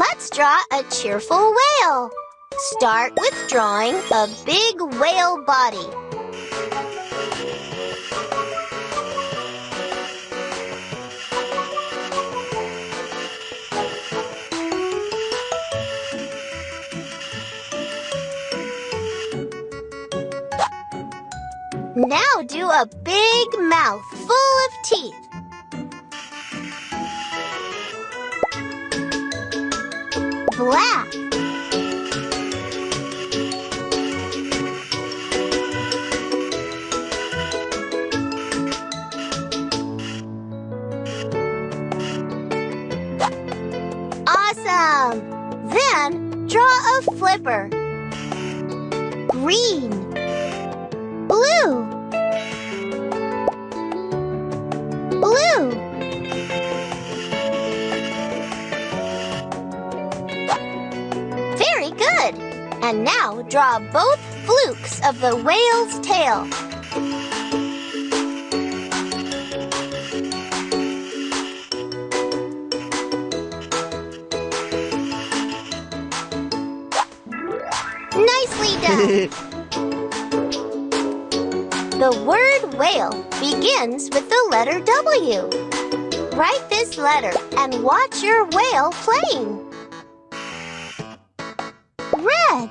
Let's draw a cheerful whale. Start with drawing a big whale body. Now do a big mouth full of teeth. Black. Awesome! Then draw a flipper. Green. Blue. Blue. Very good! And now draw both flukes of the whale's tail. Nicely done! The word whale begins with the letter W. Write this letter and watch your whale playing. Red.